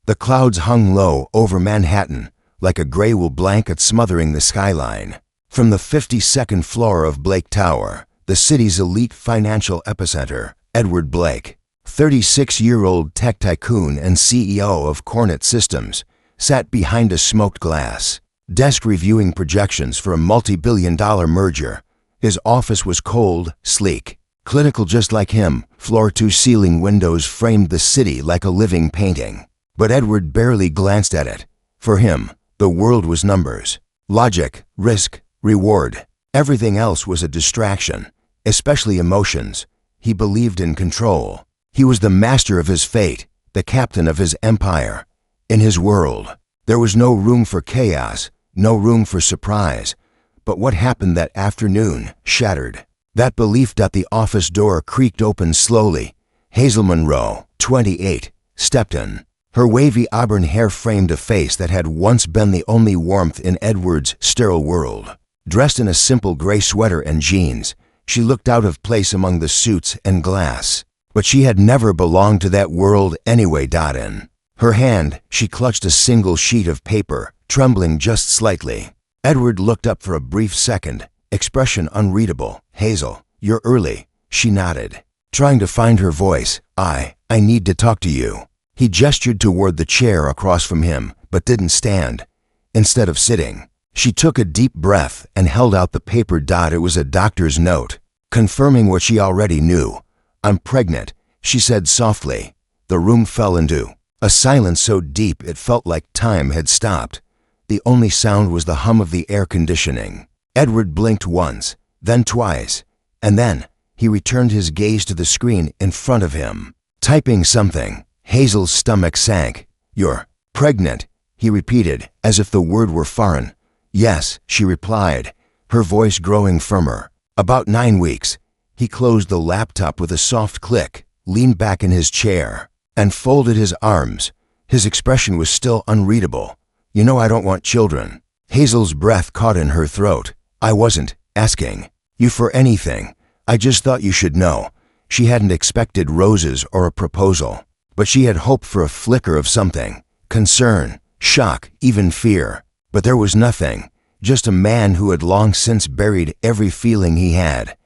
The clouds hung low over Manhattan, like a gray wool blanket smothering the skyline. From the 52nd floor of Blake Tower, the city's elite financial epicenter, Edward Blake, 36-year-old tech tycoon and CEO of Cornet Systems, sat behind a smoked glass desk reviewing projections for a multi-billion-dollar merger. His office was cold, sleek, clinical just like him. Floor-to-ceiling windows framed the city like a living painting. But Edward barely glanced at it. For him, the world was numbers, logic, risk, reward. Everything else was a distraction, especially emotions. He believed in control. He was the master of his fate, the captain of his empire. In his world, there was no room for chaos, no room for surprise. But what happened that afternoon shattered that belief. The office door creaked open slowly. Hazel Monroe, 28, stepped in. Her wavy auburn hair framed a face that had once been the only warmth in Edward's sterile world. Dressed in a simple gray sweater and jeans, she looked out of place among the suits and glass. But she had never belonged to that world anyway. In her hand, she clutched a single sheet of paper, trembling just slightly. Edward looked up for a brief second, expression unreadable. "Hazel, you're early." She nodded, trying to find her voice. I need to talk to you." He gestured toward the chair across from him, but didn't stand. Instead of sitting, she took a deep breath and held out the paper. It was a doctor's note, confirming what she already knew. "I'm pregnant," she said softly. The room fell into a silence so deep it felt like time had stopped. The only sound was the hum of the air conditioning. Edward blinked once, then twice, and then he returned his gaze to the screen in front of him, typing something. Hazel's stomach sank. "You're pregnant," he repeated, as if the word were foreign. "Yes," she replied, her voice growing firmer. "About 9 weeks." He closed the laptop with a soft click, leaned back in his chair, and folded his arms. His expression was still unreadable. "You know I don't want children." Hazel's breath caught in her throat. "I wasn't asking you for anything. I just thought you should know." She hadn't expected roses or a proposal, but she had hoped for a flicker of something. Concern, shock, even fear. But there was nothing. Just a man who had long since buried every feeling he had.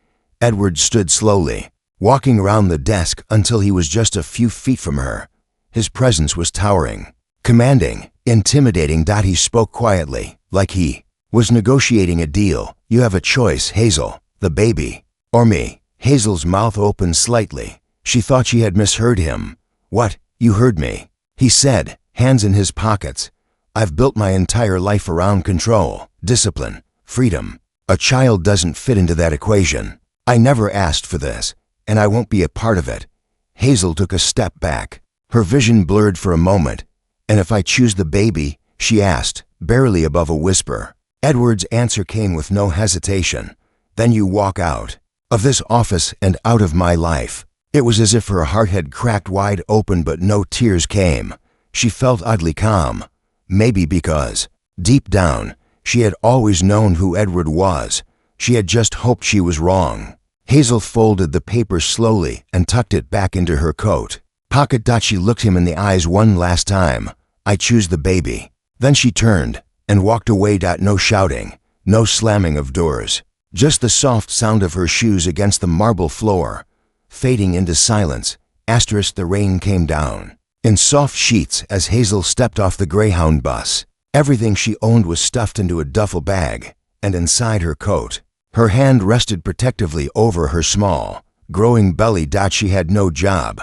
Edward stood slowly, walking around the desk until he was just a few feet from her. His presence was towering, commanding, intimidating. He spoke quietly, like he was negotiating a deal. "You have a choice, Hazel, the baby, or me." Hazel's mouth opened slightly. She thought she had misheard him. "What? You heard me," he said, hands in his pockets. "I've built my entire life around control, discipline, freedom. A child doesn't fit into that equation. I never asked for this, and I won't be a part of it." Hazel took a step back. Her vision blurred for a moment. "And if I choose the baby?" she asked, barely above a whisper. Edward's answer came with no hesitation. "Then you walk out of this office and out of my life." It was as if her heart had cracked wide open, but no tears came. She felt oddly calm. Maybe because, deep down, she had always known who Edward was. She had just hoped she was wrong. Hazel folded the paper slowly and tucked it back into her coat pocket. She looked him in the eyes one last time. "I choose the baby." Then she turned and walked away. No shouting, no slamming of doors, just the soft sound of her shoes against the marble floor. Fading into silence, the rain came down in soft sheets as Hazel stepped off the Greyhound bus. Everything she owned was stuffed into a duffel bag and inside her coat. Her hand rested protectively over her small, growing belly. She had no job,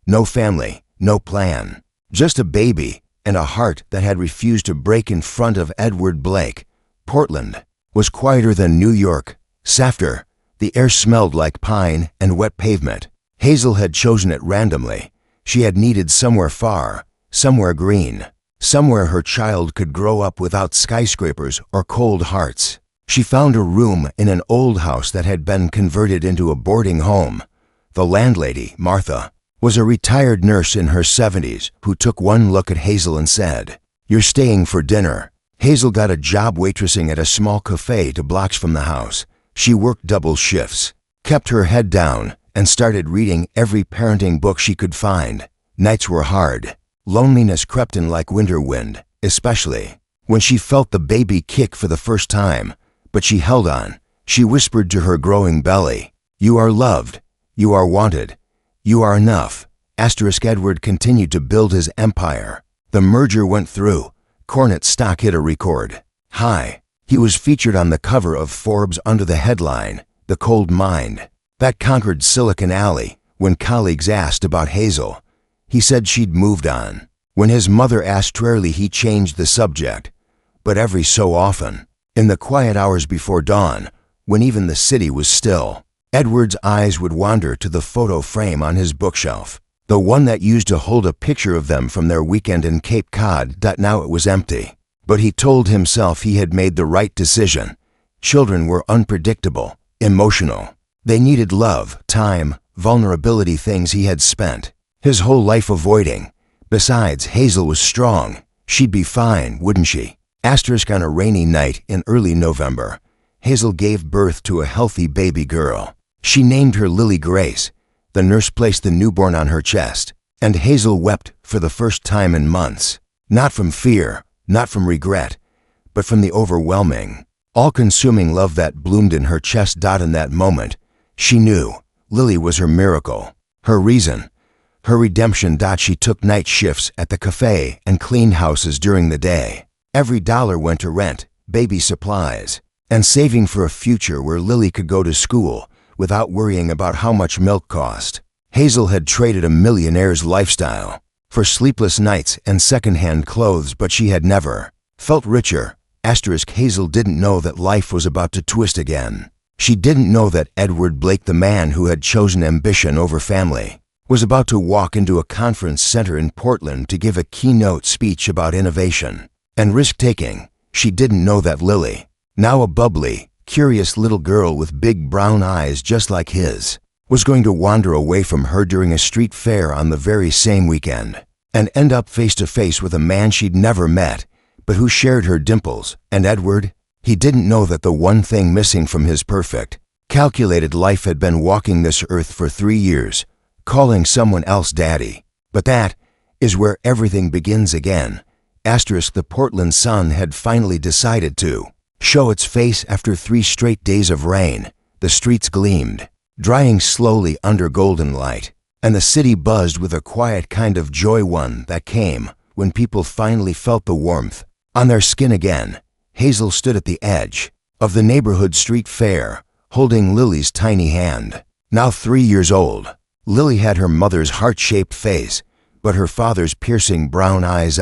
no family, no plan, just a baby and a heart that had refused to break in front of Edward Blake. Portland was quieter than New York, softer. The air smelled like pine and wet pavement. Hazel had chosen it randomly. She had needed somewhere far, somewhere green, somewhere her child could grow up without skyscrapers or cold hearts. She found a room in an old house that had been converted into a boarding home. The landlady, Martha, was a retired nurse in her 70s who took one look at Hazel and said, "You're staying for dinner." Hazel got a job waitressing at a small cafe 2 blocks from the house. She worked double shifts, kept her head down, and started reading every parenting book she could find. Nights were hard, Loneliness crept in like winter wind, especially when she felt the baby kick for the first time. But she held on. She whispered to her growing belly, "You are loved. You are wanted. You are enough." Edward continued to build his empire. The merger went through. Cornet stock hit a record high. He was featured on the cover of Forbes under the headline, "The Cold Mind." That conquered Silicon Alley. When colleagues asked about Hazel, he said she'd moved on. When his mother asked rarely, he changed the subject. But every so often, in the quiet hours before dawn, when even the city was still, Edward's eyes would wander to the photo frame on his bookshelf, the one that used to hold a picture of them from their weekend in Cape Cod. Now it was empty. But he told himself he had made the right decision. Children were unpredictable, emotional. They needed love, time, vulnerability, things he had spent his whole life avoiding. Besides, Hazel was strong. She'd be fine, wouldn't she? On a rainy night in early November, Hazel gave birth to a healthy baby girl. She named her Lily Grace. The nurse placed the newborn on her chest, and Hazel wept for the first time in months. Not from fear, not from regret, but from the overwhelming, all-consuming love that bloomed in her chest. In that moment, she knew Lily was her miracle, her reason, her redemption. She took night shifts at the cafe and cleaned houses during the day. Every dollar went to rent, baby supplies, and saving for a future where Lily could go to school without worrying about how much milk cost. Hazel had traded a millionaire's lifestyle for sleepless nights and second-hand clothes, but she had never felt richer. Hazel didn't know that life was about to twist again. She didn't know that Edward Blake, the man who had chosen ambition over family, was about to walk into a conference center in Portland to give a keynote speech about innovation and risk-taking. She didn't know that Lily, now a bubbly, curious little girl with big brown eyes just like his, was going to wander away from her during a street fair on the very same weekend and end up face-to-face with a man she'd never met, but who shared her dimples. And Edward, he didn't know that the one thing missing from his perfect, calculated life had been walking this earth for 3 years, calling someone else daddy. But that is where everything begins again. The Portland sun had finally decided to show its face after 3 straight days of rain. The streets gleamed, drying slowly under golden light, and the city buzzed with a quiet kind of joy, one that came when people finally felt the warmth on their skin again. Hazel stood at the edge of the neighborhood street fair, holding Lily's tiny hand. Now 3 years old, Lily had her mother's heart-shaped face, but her father's piercing brown eyes.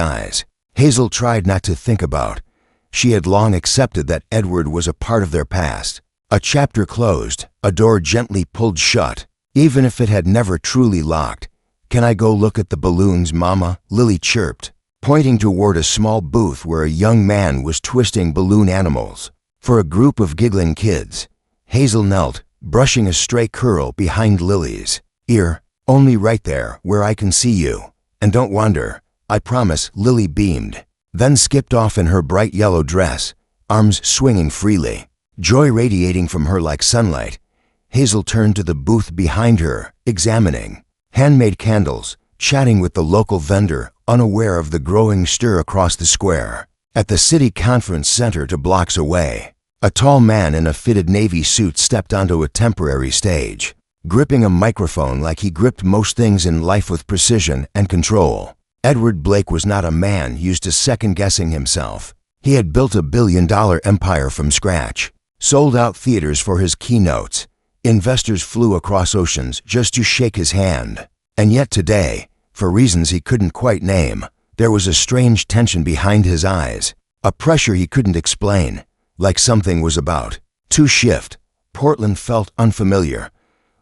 Hazel tried not to think about. She had long accepted that Edward was a part of their past, a chapter closed, a door gently pulled shut, even if it had never truly locked. "Can I go look at the balloons, Mama?" Lily chirped, pointing toward a small booth where a young man was twisting balloon animals for a group of giggling kids. Hazel knelt, brushing a stray curl behind Lily's ear. "Only right there, where I can see you. And don't wander, I promise." Lily beamed, then skipped off in her bright yellow dress, arms swinging freely, joy radiating from her like sunlight. Hazel turned to the booth behind her, examining handmade candles, chatting with the local vendor, unaware of the growing stir across the square. At the city conference center 2 blocks away, a tall man in a fitted navy suit stepped onto a temporary stage, gripping a microphone like he gripped most things in life with precision and control. Edward Blake was not a man used to second-guessing himself. He had built a billion-dollar empire from scratch, sold out theaters for his keynotes. Investors flew across oceans just to shake his hand. And yet today, for reasons he couldn't quite name, there was a strange tension behind his eyes, a pressure he couldn't explain, like something was about to shift. Portland felt unfamiliar.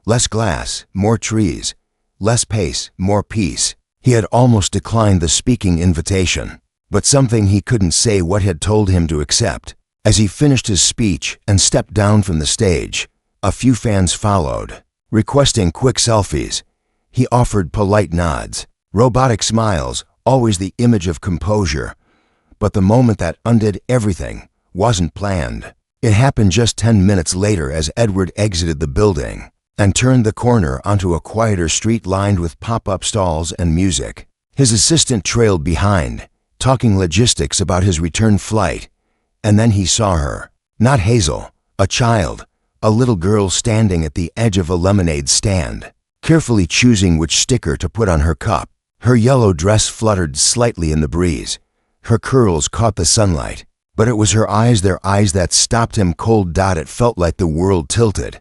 Less glass, more trees. Less pace, more peace. He had almost declined the speaking invitation, but something he couldn't say what had told him to accept. As he finished his speech and stepped down from the stage, a few fans followed, requesting quick selfies. He offered polite nods, robotic smiles, always the image of composure. But the moment that undid everything wasn't planned. It happened just 10 minutes later as Edward exited the building and turned the corner onto a quieter street lined with pop-up stalls and music. His assistant trailed behind, talking logistics about his return flight. And then he saw her. Not Hazel, a child, a little girl standing at the edge of a lemonade stand, carefully choosing which sticker to put on her cup. Her yellow dress fluttered slightly in the breeze. Her curls caught the sunlight. But it was her eyes, their eyes, that stopped him cold. It felt like the world tilted.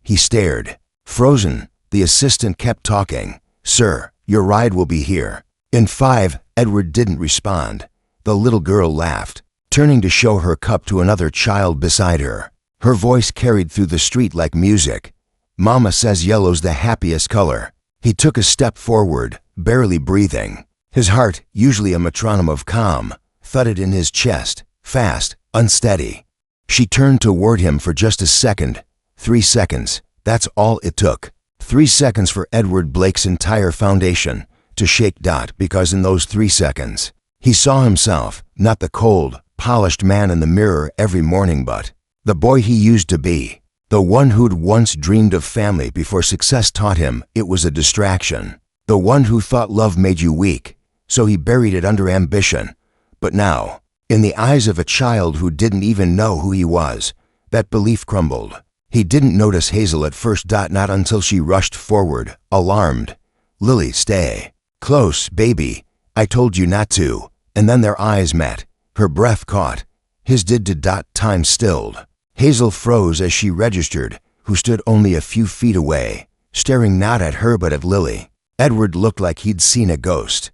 He stared. Frozen, the assistant kept talking. "Sir, your ride will be here in 5. Edward didn't respond. The little girl laughed, turning to show her cup to another child beside her. Her voice carried through the street like music. "Mama says yellow's the happiest color." He took a step forward, barely breathing. His heart, usually a metronome of calm, thudded in his chest, fast, unsteady. She turned toward him for just a second. 3 seconds. That's all it took. 3 seconds for Edward Blake's entire foundation to shake. Because in those 3 seconds, he saw himself, not the cold, polished man in the mirror every morning, but the boy he used to be. The one who'd once dreamed of family before success taught him it was a distraction. The one who thought love made you weak, so he buried it under ambition. But now, in the eyes of a child who didn't even know who he was, that belief crumbled. He didn't notice Hazel at first. Not until she rushed forward, alarmed. "Lily, stay. Close, baby. I told you not to." And then their eyes met. Her breath caught. His did. Time stilled. Hazel froze as she registered, who stood only a few feet away, staring not at her but at Lily. Edward looked like he'd seen a ghost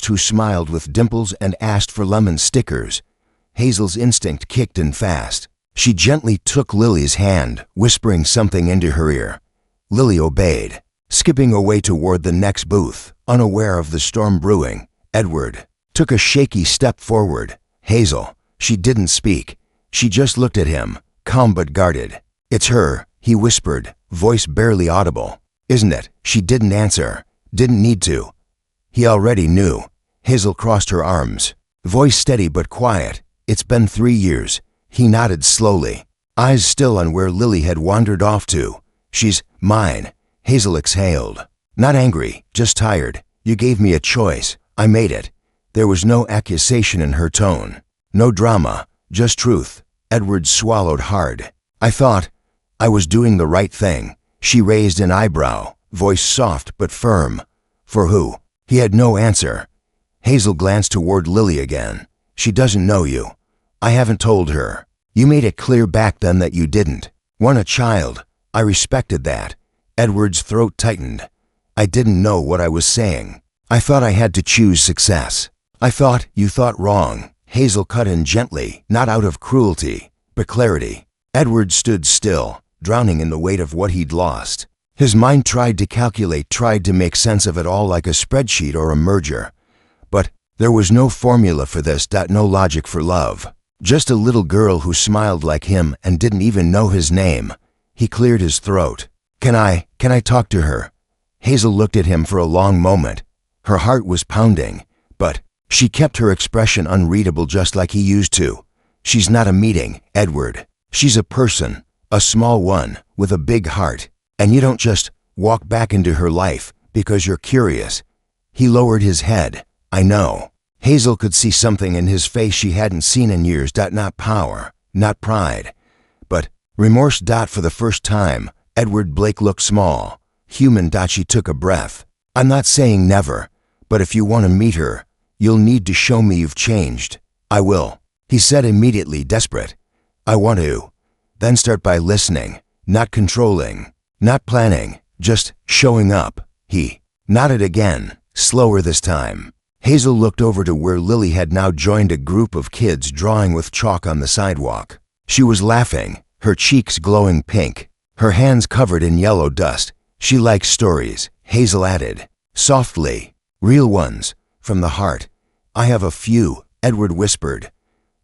who smiled with dimples and asked for lemon stickers. Hazel's instinct kicked in fast. She gently took Lily's hand, whispering something into her ear. Lily obeyed, skipping away toward the next booth, unaware of the storm brewing. Edward took a shaky step forward. Hazel, she didn't speak. She just looked at him, calm but guarded. "It's her," he whispered, voice barely audible. "Isn't it?" She didn't answer, didn't need to. He already knew. Hazel crossed her arms, voice steady but quiet. "It's been 3 years." He nodded slowly, eyes still on where Lily had wandered off to. "She's mine." Hazel exhaled. Not angry, just tired. "You gave me a choice. I made it." There was no accusation in her tone, no drama, just truth. Edward swallowed hard. "I thought I was doing the right thing." She raised an eyebrow, voice soft but firm. "For who?" He had no answer. Hazel glanced toward Lily again. "She doesn't know you. I haven't told her. You made it clear back then that you didn't want a child. I respected that." Edward's throat tightened. "I didn't know what I was saying. I thought I had to choose success." "I thought you thought wrong." Hazel cut in gently, not out of cruelty, but clarity. Edward stood still, drowning in the weight of what he'd lost. His mind tried to calculate, tried to make sense of it all like a spreadsheet or a merger. But there was no formula for this. No logic for love. Just a little girl who smiled like him and didn't even know his name. He cleared his throat. Can I talk to her?" Hazel looked at him for a long moment. Her heart was pounding, but she kept her expression unreadable just like he used to. "She's not a meeting, Edward. She's a person, a small one, with a big heart. And you don't just walk back into her life because you're curious." He lowered his head. "I know." Hazel could see something in his face she hadn't seen in years. Not power, not pride, but remorse. For the first time, Edward Blake looked small, human. She took a breath. "I'm not saying never, but if you want to meet her, you'll need to show me you've changed." "I will," he said immediately, desperate. "I want to." Then start by listening, not controlling, not planning, just showing up. He nodded again, slower this time. Hazel looked over to where Lily had now joined a group of kids drawing with chalk on the sidewalk. She was laughing, her cheeks glowing pink, her hands covered in yellow dust. "She likes stories," Hazel added, softly. "Real ones, from the heart." "I have a few," Edward whispered.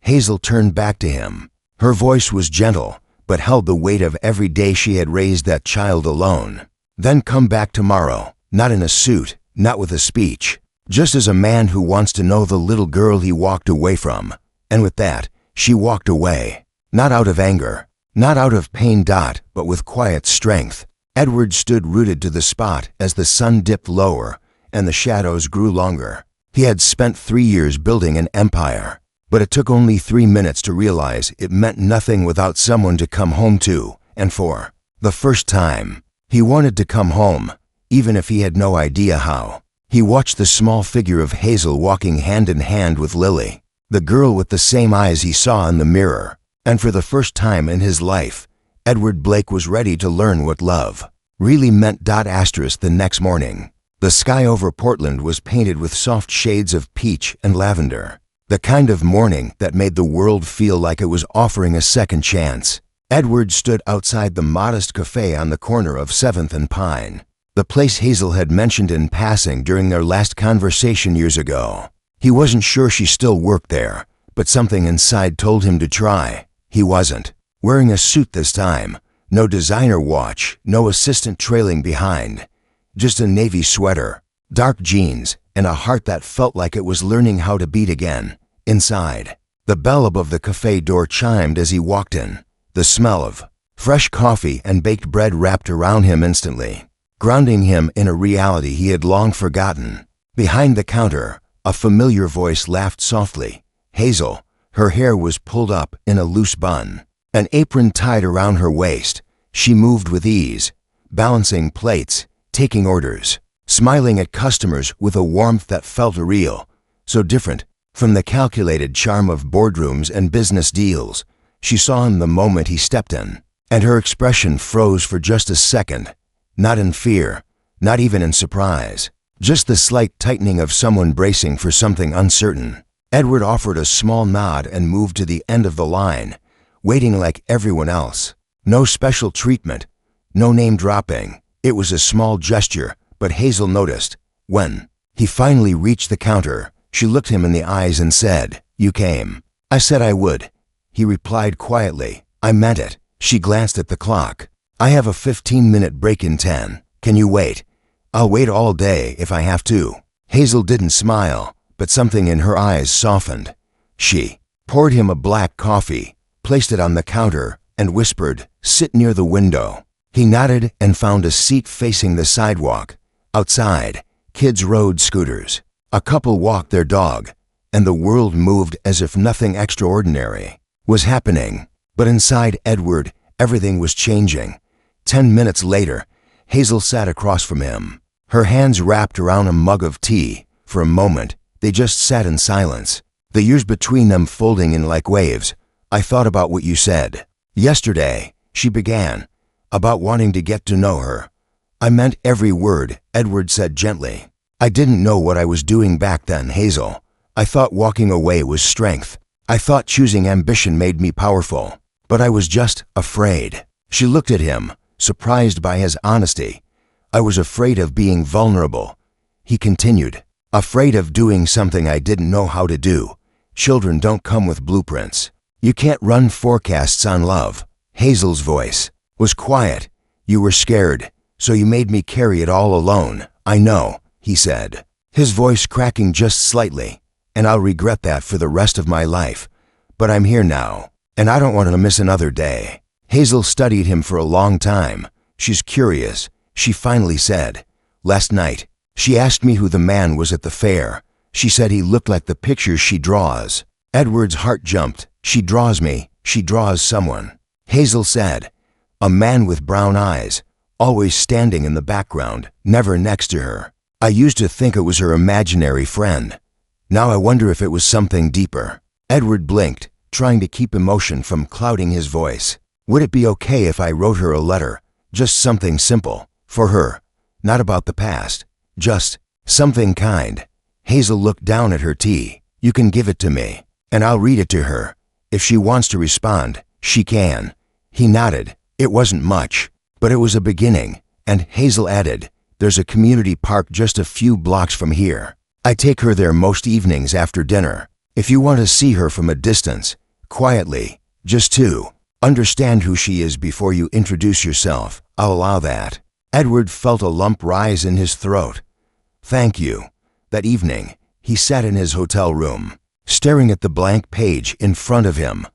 Hazel turned back to him. Her voice was gentle, but held the weight of every day she had raised that child alone. "Then come back tomorrow, not in a suit, not with a speech. Just as a man who wants to know the little girl he walked away from." And with that, she walked away. Not out of anger, not out of pain. But with quiet strength. Edward stood rooted to the spot as the sun dipped lower, and the shadows grew longer. He had spent 3 years building an empire, but it took only 3 minutes to realize it meant nothing without someone to come home to, and for the first time, he wanted to come home, even if he had no idea how. He watched the small figure of Hazel walking hand in hand with Lily, the girl with the same eyes he saw in the mirror, and for the first time in his life, Edward Blake was ready to learn what love really meant. The next morning, the sky over Portland was painted with soft shades of peach and lavender, the kind of morning that made the world feel like it was offering a second chance. Edward stood outside the modest cafe on the corner of 7th and Pine, the place Hazel had mentioned in passing during their last conversation years ago. He wasn't sure she still worked there, but something inside told him to try. He wasn't wearing a suit this time, no designer watch, no assistant trailing behind, just a navy sweater, dark jeans, and a heart that felt like it was learning how to beat again. Inside, the bell above the cafe door chimed as he walked in. The smell of fresh coffee and baked bread wrapped around him instantly, grounding him in a reality he had long forgotten. Behind the counter, a familiar voice laughed softly. Hazel. Her hair was pulled up in a loose bun, an apron tied around her waist. She moved with ease, balancing plates, taking orders, smiling at customers with a warmth that felt real, so different from the calculated charm of boardrooms and business deals she saw him the moment he stepped in, and her expression froze for just a second, not in fear, not even in surprise, just the slight tightening of someone bracing for something uncertain. Edward offered a small nod and moved to the end of the line, waiting like everyone else. No special treatment, no name dropping. It was a small gesture, but Hazel noticed. When he finally reached the counter, she looked him in the eyes and said, "You came." "I said I would," he replied quietly. "I meant it." She glanced at the clock. "I have a 15-minute break in 10. Can you wait?" "I'll wait all day if I have to." Hazel didn't smile, but something in her eyes softened. She poured him a black coffee, placed it on the counter, and whispered, "Sit near the window." He nodded and found a seat facing the sidewalk. Outside, kids rode scooters. A couple walked their dog, and the world moved as if nothing extraordinary was happening. But inside Edward, everything was changing. 10 minutes later, Hazel sat across from him, her hands wrapped around a mug of tea. For a moment, they just sat in silence, the years between them folding in like waves. "I thought about what you said yesterday," she began, "about wanting to get to know her." "I meant every word," Edward said gently. "I didn't know what I was doing back then, Hazel. I thought walking away was strength. I thought choosing ambition made me powerful. But I was just afraid." She looked at him, surprised by his honesty. "I was afraid of being vulnerable," he continued. "Afraid of doing something I didn't know how to do. Children don't come with blueprints. You can't run forecasts on love." Hazel's voice was quiet. "You were scared, so you made me carry it all alone." "I know," he said, his voice cracking just slightly. "And I'll regret that for the rest of my life. But I'm here now, and I don't want to miss another day." Hazel studied him for a long time. "She's curious," she finally said. "Last night, she asked me who the man was at the fair. She said he looked like the pictures she draws." Edward's heart jumped. "She draws me. She draws someone." Hazel said, "A man with brown eyes, always standing in the background, never next to her. I used to think it was her imaginary friend. Now I wonder if it was something deeper." Edward blinked, trying to keep emotion from clouding his voice. "Would it be okay if I wrote her a letter? Just something simple, for her, not about the past, just something kind." Hazel looked down at her tea. "You can give it to me, and I'll read it to her. If she wants to respond, she can." He nodded. It wasn't much, but it was a beginning, and Hazel added, "There's a community park just a few blocks from here. I take her there most evenings after dinner. If you want to see her from a distance, quietly, just to understand who she is before you introduce yourself, I'll allow that." Edward felt a lump rise in his throat. "Thank you." That evening, he sat in his hotel room, staring at the blank page in front of him.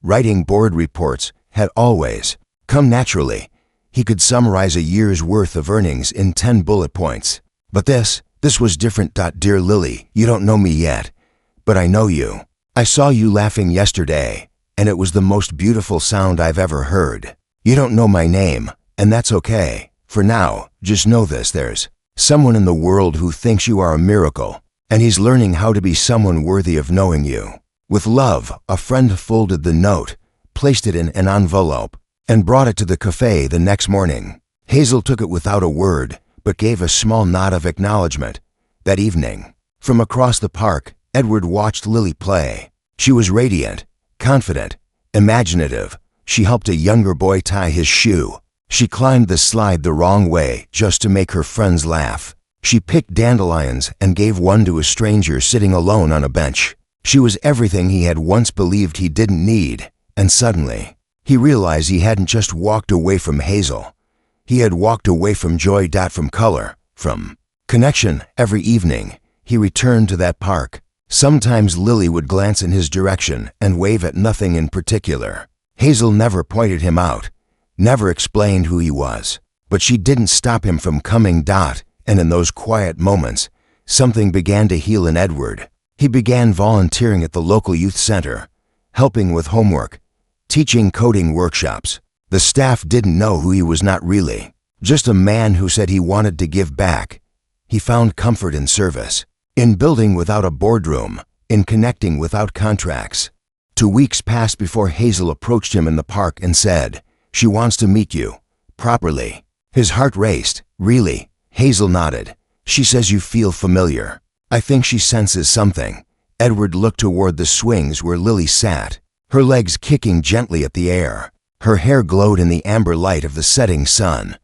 Writing board reports had always come naturally. He could summarize a year's worth of earnings in 10 bullet points. But this This was different. Dear Lily, you don't know me yet, but I know you. I saw you laughing yesterday, and it was the most beautiful sound I've ever heard. You don't know my name, and that's okay. For now, just know this: there's someone in the world who thinks you are a miracle, and he's learning how to be someone worthy of knowing you. With love, a friend folded the note, placed it in an envelope, and brought it to the cafe the next morning. Hazel took it without a word, but gave a small nod of acknowledgement. That evening, from across the park, Edward watched Lily play. She was radiant, confident, imaginative. She helped a younger boy tie his shoe. She climbed the slide the wrong way just to make her friends laugh. She picked dandelions and gave one to a stranger sitting alone on a bench. She was everything he had once believed he didn't need, and suddenly, he realized he hadn't just walked away from Hazel. He had walked away from joy. From color, from connection. Every evening, he returned to that park. Sometimes Lily would glance in his direction and wave at nothing in particular. Hazel never pointed him out, never explained who he was, but she didn't stop him from coming. And in those quiet moments, something began to heal in Edward. He began volunteering at the local youth center, helping with homework, teaching coding workshops. The staff didn't know who he was, not really, just a man who said he wanted to give back. He found comfort in service, in building without a boardroom, in connecting without contracts. 2 weeks passed before Hazel approached him in the park and said, "She wants to meet you, properly." His heart raced. "Really?" Hazel nodded. "She says you feel familiar. I think she senses something." Edward looked toward the swings where Lily sat, her legs kicking gently at the air. Her hair glowed in the amber light of the setting sun.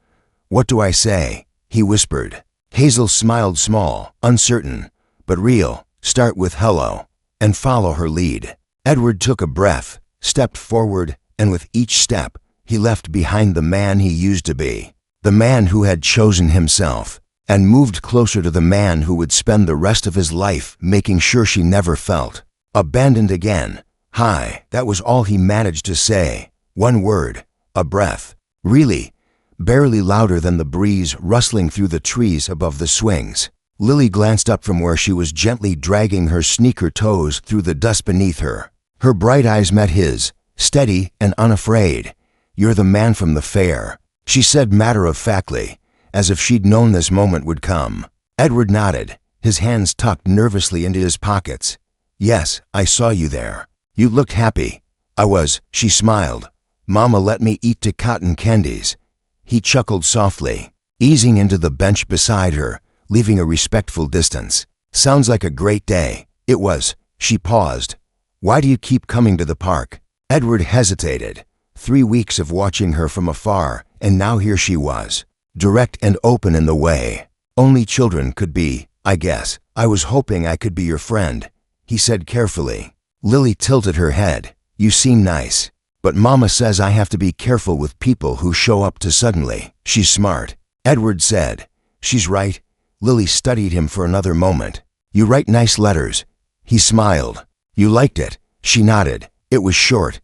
"What do I say?" he whispered. Hazel smiled, small, uncertain, but real. "Start with hello, and follow her lead." Edward took a breath, stepped forward, and with each step, he left behind the man he used to be, the man who had chosen himself, and moved closer to the man who would spend the rest of his life making sure she never felt abandoned again. "Hi," that was all he managed to say. One word, a breath. Really, barely louder than the breeze rustling through the trees above the swings. Lily glanced up from where she was gently dragging her sneaker toes through the dust beneath her. Her bright eyes met his, steady and unafraid. "You're the man from the fair," she said matter-of-factly, as if she'd known this moment would come. Edward nodded, his hands tucked nervously into his pockets. "Yes, I saw you there. You looked happy." "I was," she smiled. "Mama let me eat the cotton candies." He chuckled softly, easing into the bench beside her, leaving a respectful distance. "Sounds like a great day." It was. She paused. "Why do you keep coming to the park?" Edward hesitated. 3 weeks of watching her from afar, and now here she was, direct and open in the way only children could be. "I guess I was hoping I could be your friend," he said carefully. Lily tilted her head. "You seem nice, but Mama says I have to be careful with people who show up too suddenly." "She's smart," Edward said. "She's right." Lily studied him for another moment. "You write nice letters." He smiled. "You liked it?" She nodded. It was short,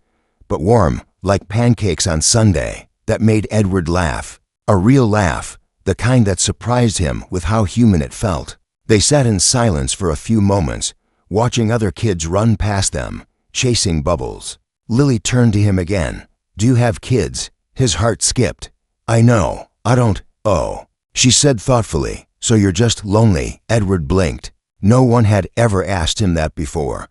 but warm, like pancakes on Sunday. That made Edward laugh. A real laugh, the kind that surprised him with how human it felt. They sat in silence for a few moments, watching other kids run past them, chasing bubbles. Lily turned to him again. "Do you have kids?" His heart skipped. "I know. I don't." "Oh," she said thoughtfully. "So you're just lonely?" Edward blinked. No one had ever asked him that before.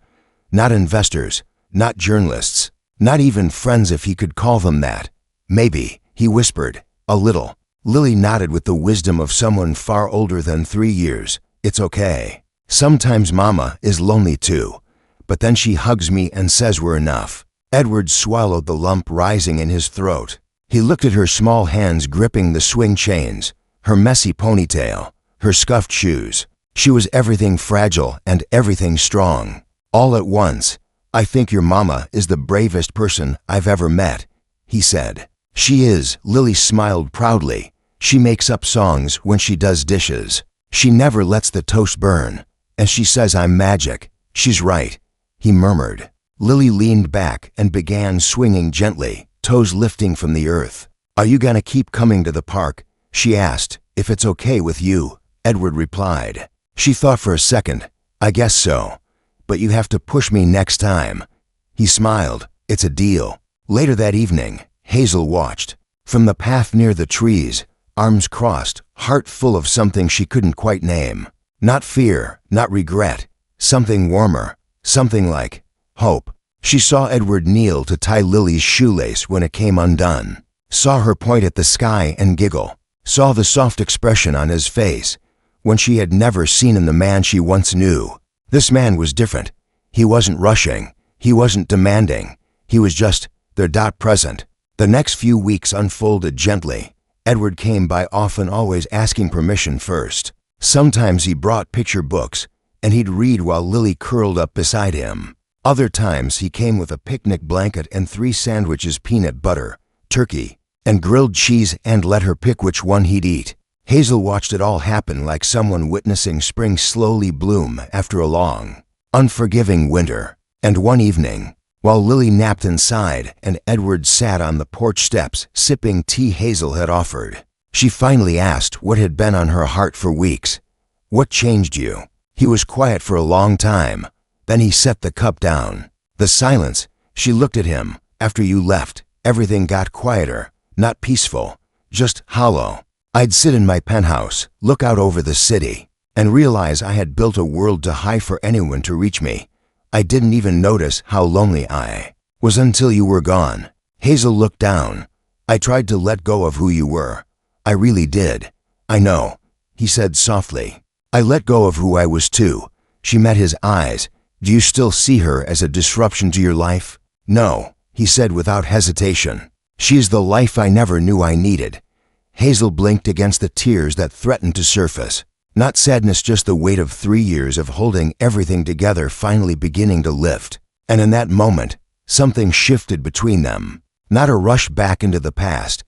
Not investors, not journalists, not even friends, if he could call them that. "Maybe," he whispered. "A little." Lily nodded with the wisdom of someone far older than 3 years. "It's okay. Sometimes Mama is lonely too, but then she hugs me and says we're enough." Edward swallowed the lump rising in his throat. He looked at her small hands gripping the swing chains, her messy ponytail, her scuffed shoes. She was everything fragile and everything strong, all at once. "I think your Mama is the bravest person I've ever met," he said. "She is." Lily smiled proudly. "She makes up songs when she does dishes. She never lets the toast burn. And she says I'm magic." "She's right," he murmured. Lily leaned back and began swinging gently, toes lifting from the earth. "Are you gonna keep coming to the park?" she asked. "If it's okay with you," Edward replied. She thought for a second. I guess so. But you have to push me next time. He smiled. It's a deal. Later that evening, Hazel watched. From the path near the trees, arms crossed, heart full of something she couldn't quite name. Not fear, not regret. Something warmer. Something like hope. She saw Edward kneel to tie Lily's shoelace when it came undone. Saw her point at the sky and giggle. Saw the soft expression on his face, one she had never seen in the man she once knew. This man was different. He wasn't rushing. He wasn't demanding. He was just their present. The next few weeks unfolded gently. Edward came by often, always asking permission first. Sometimes he brought picture books, and he'd read while Lily curled up beside him. Other times he came with a picnic blanket and 3 sandwiches, peanut butter, turkey, and grilled cheese, and let her pick which one he'd eat. Hazel watched it all happen like someone witnessing spring slowly bloom after a long, unforgiving winter. And one evening, while Lily napped inside and Edward sat on the porch steps sipping tea Hazel had offered, she finally asked what had been on her heart for weeks. "What changed you?" He was quiet for a long time. Then he set the cup down. The silence. She looked at him. "After you left, everything got quieter. Not peaceful, just hollow. I'd sit in my penthouse, look out over the city, and realize I had built a world too high for anyone to reach me. I didn't even notice how lonely I was until you were gone." Hazel looked down. "I tried to let go of who you were. I really did." "I know," he said softly. "I let go of who I was too." She met his eyes. "Do you still see her as a disruption to your life?" "No," he said without hesitation. "She is the life I never knew I needed." Hazel blinked against the tears that threatened to surface. Not sadness, just the weight of 3 years of holding everything together finally beginning to lift. And in that moment, something shifted between them. Not a rush back into the past,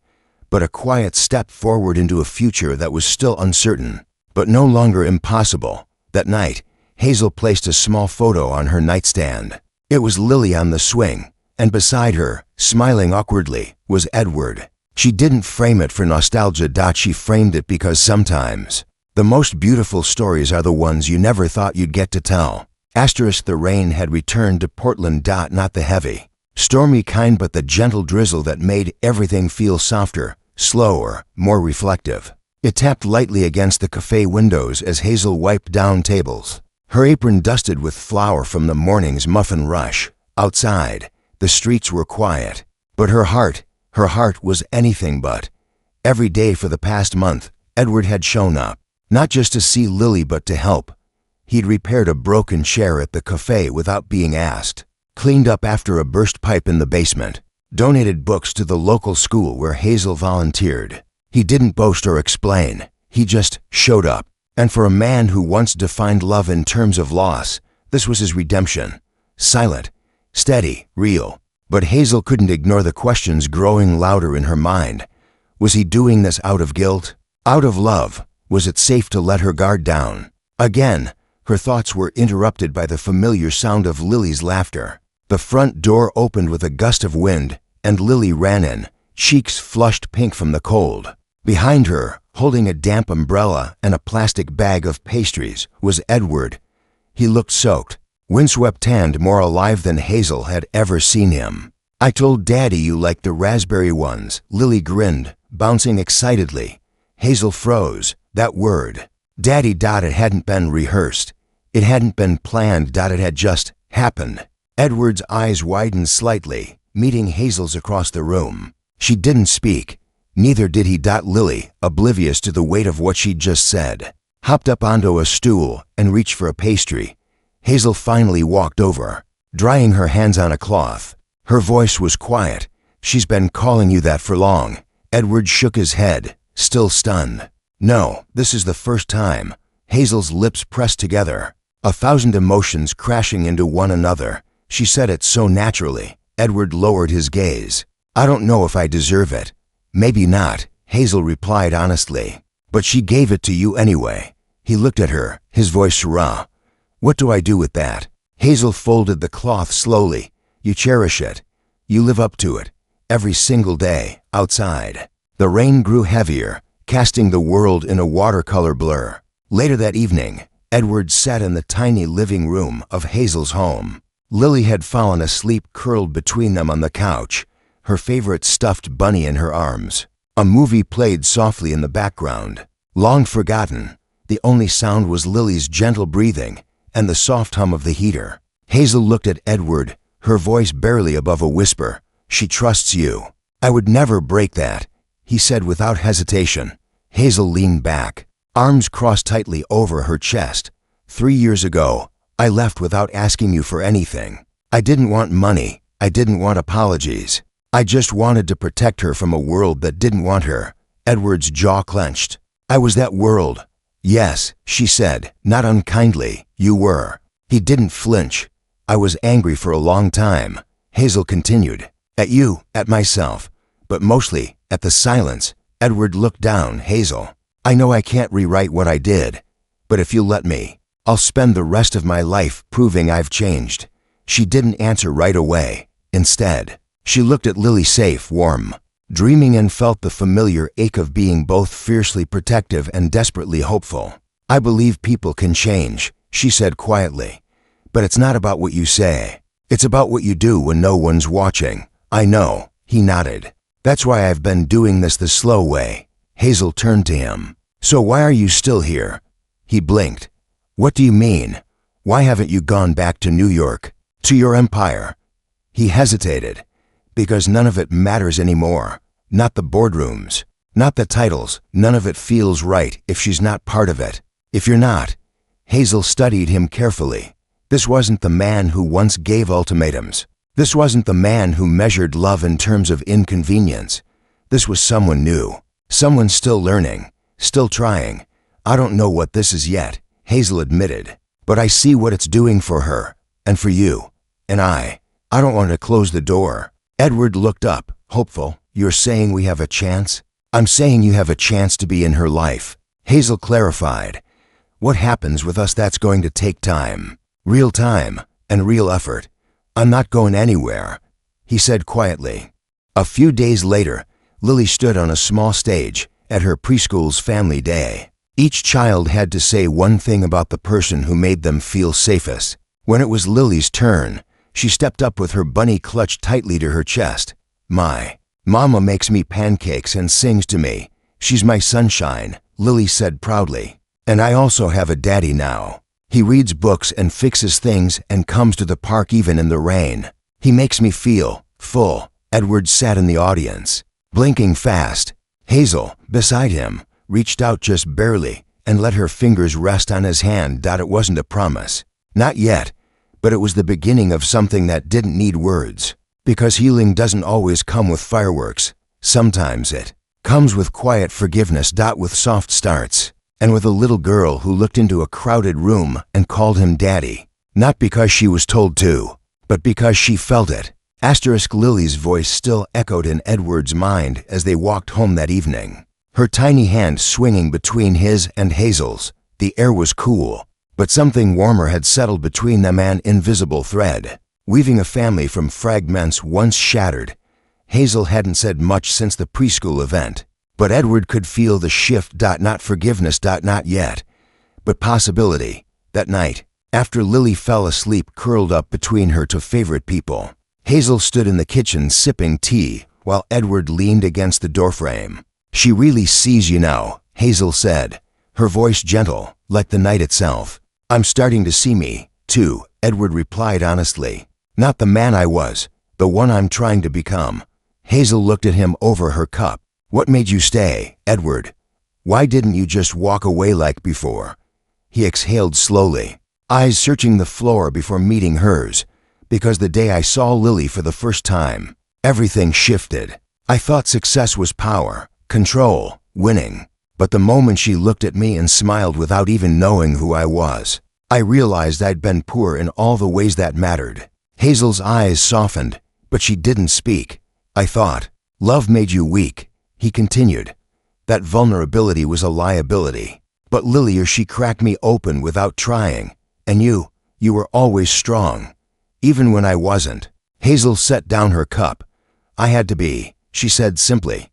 but a quiet step forward into a future that was still uncertain, but no longer impossible. That night, Hazel placed a small photo on her nightstand. It was Lily on the swing, and beside her, smiling awkwardly, was Edward. She didn't frame it for nostalgia. She framed it because sometimes the most beautiful stories are the ones you never thought you'd get to tell. The rain had returned to Portland. Not the heavy, stormy kind, but the gentle drizzle that made everything feel softer, slower, more reflective. It tapped lightly against the cafe windows as Hazel wiped down tables, her apron dusted with flour from the morning's muffin rush. Outside, the streets were quiet, but her heart was anything but. Every day for the past month, Edward had shown up, not just to see Lily but to help. He'd repaired a broken chair at the cafe without being asked, cleaned up after a burst pipe in the basement, donated books to the local school where Hazel volunteered. He didn't boast or explain, he just showed up. And for a man who once defined love in terms of loss, this was his redemption. Silent, steady, real. But Hazel couldn't ignore the questions growing louder in her mind. Was he doing this out of guilt? Out of love? Was it safe to let her guard down? Again, her thoughts were interrupted by the familiar sound of Lily's laughter. The front door opened with a gust of wind, and Lily ran in, cheeks flushed pink from the cold. Behind her, holding a damp umbrella and a plastic bag of pastries, was Edward. He looked soaked, windswept, tanned, more alive than Hazel had ever seen him. "I told Daddy you liked the raspberry ones." Lily grinned, bouncing excitedly. Hazel froze. That word, Daddy. It hadn't been rehearsed. It hadn't been planned. It had just happened. Edward's eyes widened slightly, meeting Hazel's across the room. She didn't speak. Neither did he. Lily, oblivious to the weight of what she'd just said, hopped up onto a stool and reached for a pastry. Hazel finally walked over, drying her hands on a cloth. Her voice was quiet. "She's been calling you that for long." Edward shook his head, still stunned. "No, this is the first time." Hazel's lips pressed together, 1,000 emotions crashing into one another. She said it so naturally. Edward lowered his gaze. "I don't know if I deserve it." "Maybe not," Hazel replied honestly. "But she gave it to you anyway." He looked at her, his voice raw. "What do I do with that?" Hazel folded the cloth slowly. "You cherish it. You live up to it. Every single day, outside." The rain grew heavier, casting the world in a watercolor blur. Later that evening, Edward sat in the tiny living room of Hazel's home. Lily had fallen asleep curled between them on the couch, her favorite stuffed bunny in her arms. A movie played softly in the background. Long forgotten, the only sound was Lily's gentle breathing and the soft hum of the heater. Hazel looked at Edward, her voice barely above a whisper. "She trusts you." "I would never break that," he said without hesitation. Hazel leaned back, arms crossed tightly over her chest. "3 years ago, I left without asking you for anything. I didn't want money. I didn't want apologies. I just wanted to protect her from a world that didn't want her." Edward's jaw clenched. "I was that world." "Yes," she said, not unkindly. "You were." He didn't flinch. "I was angry for a long time," Hazel continued. "At you, at myself, but mostly at the silence." Edward looked down. "Hazel, I know I can't rewrite what I did, but if you let me, I'll spend the rest of my life proving I've changed." She didn't answer right away. Instead, she looked at Lily, safe, warm, dreaming, and felt the familiar ache of being both fiercely protective and desperately hopeful. "I believe people can change," she said quietly. "But it's not about what you say. It's about what you do when no one's watching." "I know," he nodded. "That's why I've been doing this the slow way." Hazel turned to him. "So why are you still here?" He blinked. "What do you mean? Why haven't you gone back to New York, to your empire?" He hesitated. "Because none of it matters anymore. Not the boardrooms, not the titles. None of it feels right if she's not part of it. If you're not." Hazel studied him carefully. This wasn't the man who once gave ultimatums. This wasn't the man who measured love in terms of inconvenience. This was someone new, someone still learning, still trying. "I don't know what this is yet," Hazel admitted, "but I see what it's doing for her, and for you, and I don't want to close the door." Edward looked up, hopeful. "You're saying we have a chance?" "I'm saying you have a chance to be in her life," Hazel clarified. "What happens with us, that's going to take time. Real time, and real effort." "I'm not going anywhere," he said quietly. A few days later, Lily stood on a small stage at her preschool's family day. Each child had to say one thing about the person who made them feel safest. When it was Lily's turn, she stepped up with her bunny clutched tightly to her chest. "My mama makes me pancakes and sings to me. She's my sunshine," Lily said proudly. "And I also have a daddy now. He reads books and fixes things and comes to the park even in the rain. He makes me feel full." Edward sat in the audience, blinking fast. Hazel, beside him, reached out just barely and let her fingers rest on his hand. It wasn't a promise. Not yet, but it was the beginning of something that didn't need words. Because healing doesn't always come with fireworks. Sometimes it comes with quiet forgiveness. With soft starts, and with a little girl who looked into a crowded room and called him daddy. Not because she was told to, but because she felt it. Lily's voice still echoed in Edward's mind as they walked home that evening, her tiny hand swinging between his and Hazel's. The air was cool, but something warmer had settled between them, an invisible thread, weaving a family from fragments once shattered. Hazel hadn't said much since the preschool event, but Edward could feel the shift. Not forgiveness, not yet, but possibility. That night, after Lily fell asleep curled up between her two favorite people, Hazel stood in the kitchen sipping tea while Edward leaned against the doorframe. "She really sees you now," Hazel said, her voice gentle, like the night itself. "I'm starting to see me, too," Edward replied honestly. "Not the man I was, the one I'm trying to become." Hazel looked at him over her cup. "What made you stay, Edward? Why didn't you just walk away like before?" He exhaled slowly, eyes searching the floor before meeting hers. "Because the day I saw Lily for the first time, everything shifted. I thought success was power, control, winning. But the moment she looked at me and smiled without even knowing who I was, I realized I'd been poor in all the ways that mattered." Hazel's eyes softened, but she didn't speak. "I thought love made you weak," he continued. "That vulnerability was a liability. But Lily, she cracked me open without trying. And you were always strong. Even when I wasn't." Hazel set down her cup. "I had to be," she said simply,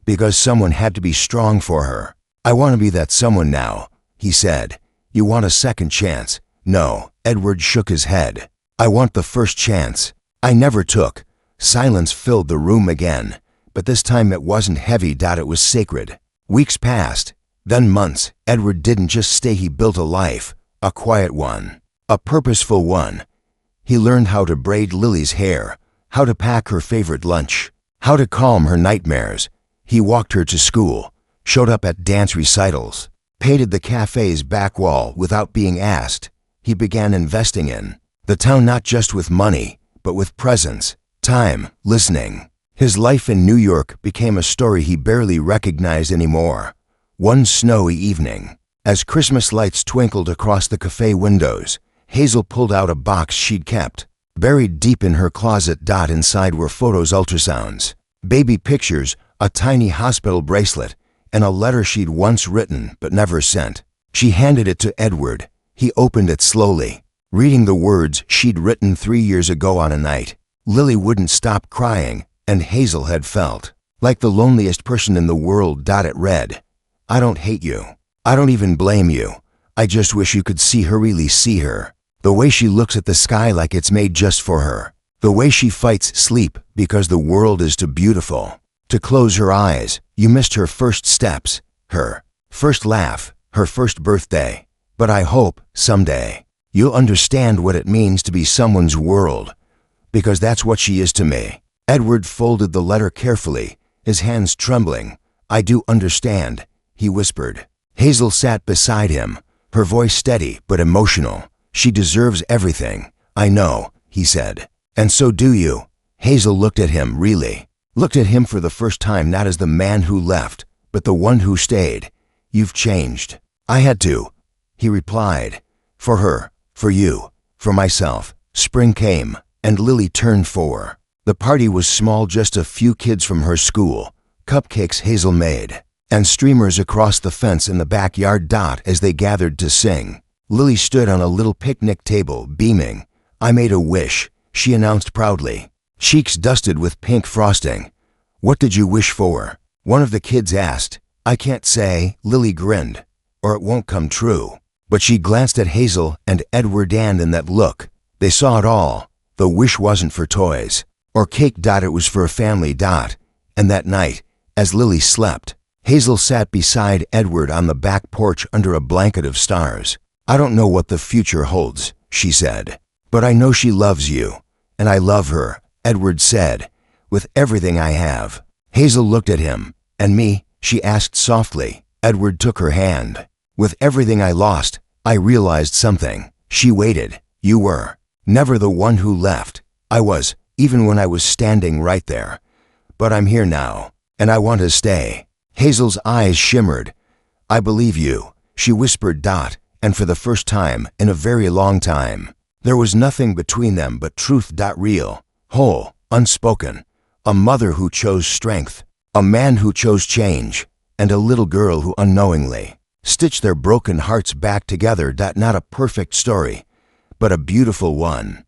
"because someone had to be strong for her. I want to be that someone now," he said, You want a second chance? No, Edward shook his head. I want the first chance I never took. Silence filled the room again, but this time it wasn't heavy. It was sacred. Weeks passed, then months. Edward didn't just stay, he built a life, a quiet one, a purposeful one. He learned how to braid Lily's hair, how to pack her favorite lunch, how to calm her nightmares. He walked her to school, showed up at dance recitals, painted the cafe's back wall without being asked. He began investing in the town, not just with money, but with presence, time, listening. His life in New York became a story he barely recognized anymore. One snowy evening, as Christmas lights twinkled across the cafe windows, Hazel pulled out a box she'd kept, buried deep in her closet. Inside were photos, ultrasounds, baby pictures, a tiny hospital bracelet, and a letter she'd once written but never sent. She handed it to Edward. He opened it slowly, reading the words she'd written 3 years ago on a night. Lily wouldn't stop crying, and Hazel had felt like the loneliest person in the world. It read, I don't hate you. I don't even blame you. I just wish you could see her, really see her. The way she looks at the sky like it's made just for her. The way she fights sleep because the world is too beautiful to close her eyes. You missed her first steps, her first laugh, her first birthday. But I hope, someday, you'll understand what it means to be someone's world. Because that's what she is to me. Edward folded the letter carefully, his hands trembling. I do understand, he whispered. Hazel sat beside him, her voice steady but emotional. She deserves everything. I know, he said. And so do you. Hazel looked at him, really. Looked at him for the first time, not as the man who left, but the one who stayed. You've changed. I had to, he replied. For her, for you, for myself. Spring came, and Lily turned 4. The party was small, just a few kids from her school, cupcakes Hazel made, and streamers across the fence in the backyard. As they gathered to sing, Lily stood on a little picnic table, beaming. I made a wish, she announced proudly, cheeks dusted with pink frosting. What did you wish for? One of the kids asked. I can't say, Lily grinned, or it won't come true. But she glanced at Hazel and Edward, and in that look, they saw it all. The wish wasn't for toys or cake. It was for a family. And that night, as Lily slept, Hazel sat beside Edward on the back porch under a blanket of stars. I don't know what the future holds, she said, but I know she loves you, and I love her, Edward said, with everything I have. Hazel looked at him. And me? She asked softly. Edward took her hand. With everything I lost, I realized something. She waited. You were never the one who left. I was, even when I was standing right there. But I'm here now, and I want to stay. Hazel's eyes shimmered. I believe you, she whispered. And for the first time in a very long time, there was nothing between them but truth. Real, whole, unspoken. A mother who chose strength, a man who chose change, and a little girl who unknowingly stitched their broken hearts back together. Not a perfect story, but a beautiful one.